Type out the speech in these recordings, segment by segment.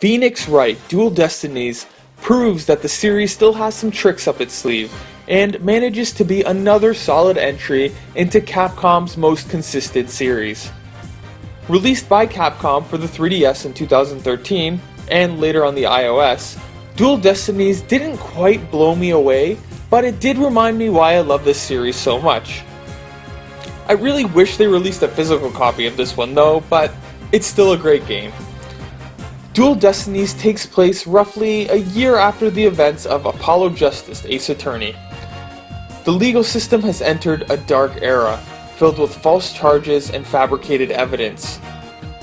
Phoenix Wright Dual Destinies proves that the series still has some tricks up its sleeve, and manages to be another solid entry into Capcom's most consistent series. Released by Capcom for the 3DS in 2013, and later on the iOS, Dual Destinies didn't quite blow me away, but it did remind me why I love this series so much. I really wish they released a physical copy of this one though, but it's still a great game. Dual Destinies takes place roughly a year after the events of Apollo Justice: Ace Attorney. The legal system has entered a dark era, filled with false charges and fabricated evidence.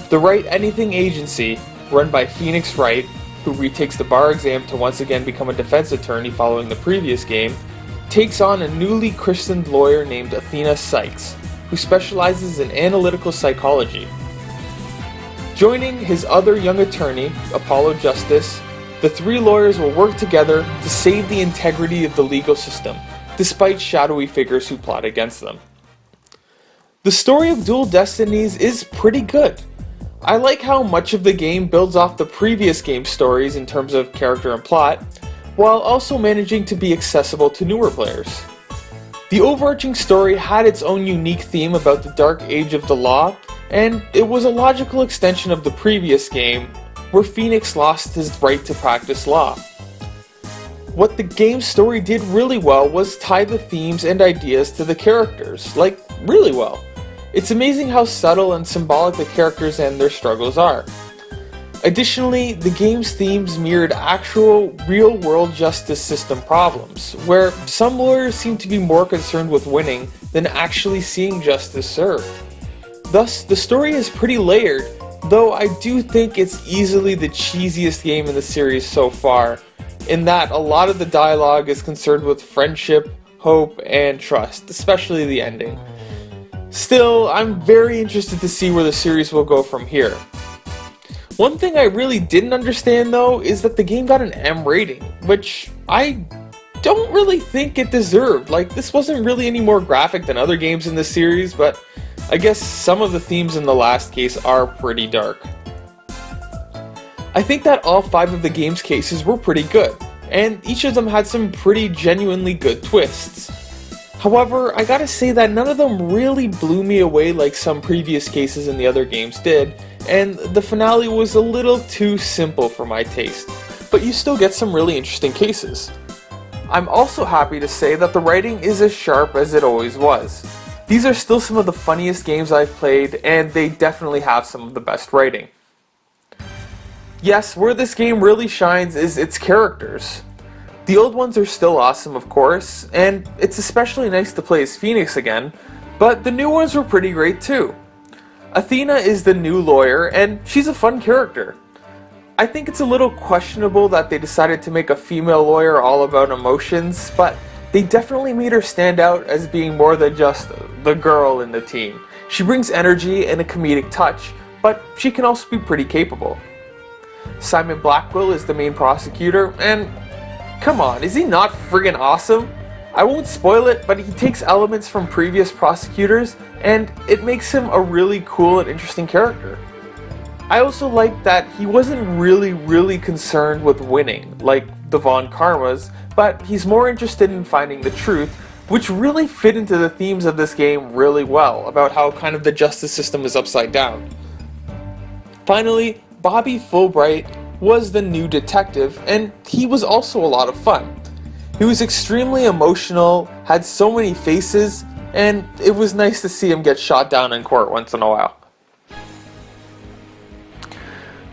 The Wright Anything Agency, run by Phoenix Wright, who retakes the bar exam to once again become a defense attorney following the previous game, takes on a newly christened lawyer named Athena Sykes, who specializes in analytical psychology. Joining his other young attorney, Apollo Justice, the three lawyers will work together to save the integrity of the legal system, despite shadowy figures who plot against them. The story of Dual Destinies is pretty good. I like how much of the game builds off the previous game's stories in terms of character and plot, while also managing to be accessible to newer players. The overarching story had its own unique theme about the dark age of the law, and it was a logical extension of the previous game, where Phoenix lost his right to practice law. What the game's story did really well was tie the themes and ideas to the characters, like, really well. It's amazing how subtle and symbolic the characters and their struggles are. Additionally, the game's themes mirrored actual, real-world justice system problems, where some lawyers seem to be more concerned with winning than actually seeing justice served. Thus, the story is pretty layered, though I do think it's easily the cheesiest game in the series so far, in that a lot of the dialogue is concerned with friendship, hope, and trust, especially the ending. Still, I'm very interested to see where the series will go from here. One thing I really didn't understand though is that the game got an M rating, which I don't really think it deserved. Like, this wasn't really any more graphic than other games in the series, but I guess some of the themes in the last case are pretty dark. I think that all 5 of the game's cases were pretty good, and each of them had some pretty genuinely good twists. However, I gotta say that none of them really blew me away like some previous cases in the other games did, and the finale was a little too simple for my taste, but you still get some really interesting cases. I'm also happy to say that the writing is as sharp as it always was. These are still some of the funniest games I've played, and they definitely have some of the best writing. Yes, where this game really shines is its characters. The old ones are still awesome, of course, and it's especially nice to play as Phoenix again, but the new ones were pretty great too. Athena is the new lawyer, and she's a fun character. I think it's a little questionable that they decided to make a female lawyer all about emotions, but they definitely made her stand out as being more than just the girl in the team. She brings energy and a comedic touch, but she can also be pretty capable. Simon Blackwell is the main prosecutor, and come on, is he not friggin' awesome? I won't spoil it, but he takes elements from previous prosecutors, and it makes him a really cool and interesting character. I also like that he wasn't really concerned with winning, like the Von Karmas, but he's more interested in finding the truth, which really fit into the themes of this game really well, about how kind of the justice system is upside down. Finally, Bobby Fulbright was the new detective, and he was also a lot of fun. He was extremely emotional, had so many faces, and it was nice to see him get shot down in court once in a while.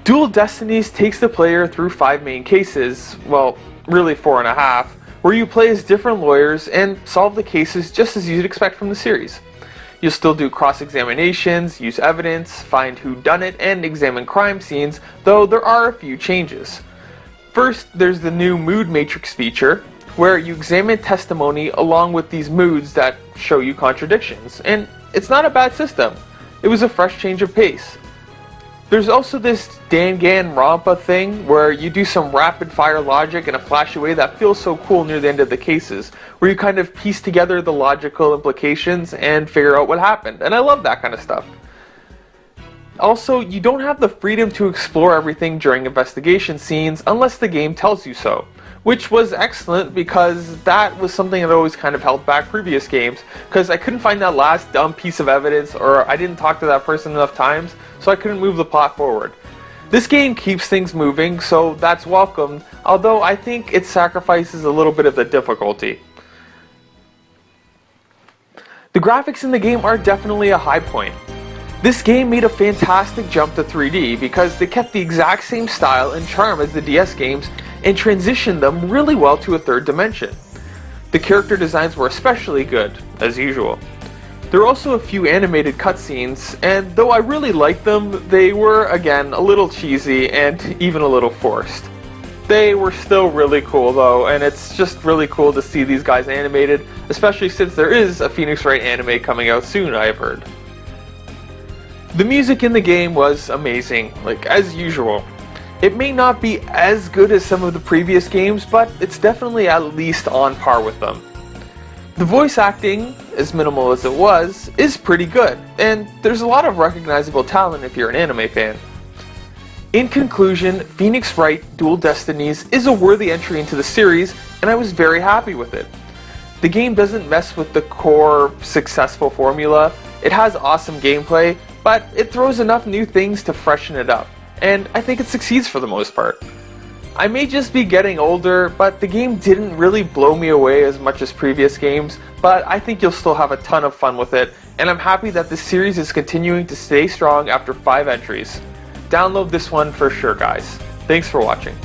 Dual Destinies takes the player through 5 main cases, well, really 4.5, where you play as different lawyers and solve the cases just as you'd expect from the series. You'll still do cross-examinations, use evidence, find whodunit, and examine crime scenes, though there are a few changes. First, there's the new Mood Matrix feature, where you examine testimony along with these moods that show you contradictions, and it's not a bad system. It was a fresh change of pace. There's also this Danganronpa thing, where you do some rapid-fire logic in a flashy way that feels so cool near the end of the cases, where you kind of piece together the logical implications and figure out what happened, and I love that kind of stuff. Also, you don't have the freedom to explore everything during investigation scenes unless the game tells you so, which was excellent because that was something that always kind of held back previous games, because I couldn't find that last dumb piece of evidence, or I didn't talk to that person enough times, so I couldn't move the plot forward. This game keeps things moving, so that's welcomed, although I think it sacrifices a little bit of the difficulty. The graphics in the game are definitely a high point. This game made a fantastic jump to 3D because they kept the exact same style and charm as the DS games and transitioned them really well to a third dimension. The character designs were especially good, as usual. There are also a few animated cutscenes, and though I really liked them, they were, again, a little cheesy and even a little forced. They were still really cool though, and it's just really cool to see these guys animated, especially since there is a Phoenix Wright anime coming out soon, I have heard. The music in the game was amazing, like as usual. It may not be as good as some of the previous games, but it's definitely at least on par with them. The voice acting, as minimal as it was, is pretty good, and there's a lot of recognizable talent if you're an anime fan. In conclusion, Phoenix Wright Dual Destinies is a worthy entry into the series, and I was very happy with it. The game doesn't mess with the core successful formula, it has awesome gameplay, but it throws enough new things to freshen it up, and I think it succeeds for the most part. I may just be getting older, but the game didn't really blow me away as much as previous games, but I think you'll still have a ton of fun with it, and I'm happy that this series is continuing to stay strong after 5 entries. Download this one for sure, guys. Thanks for watching.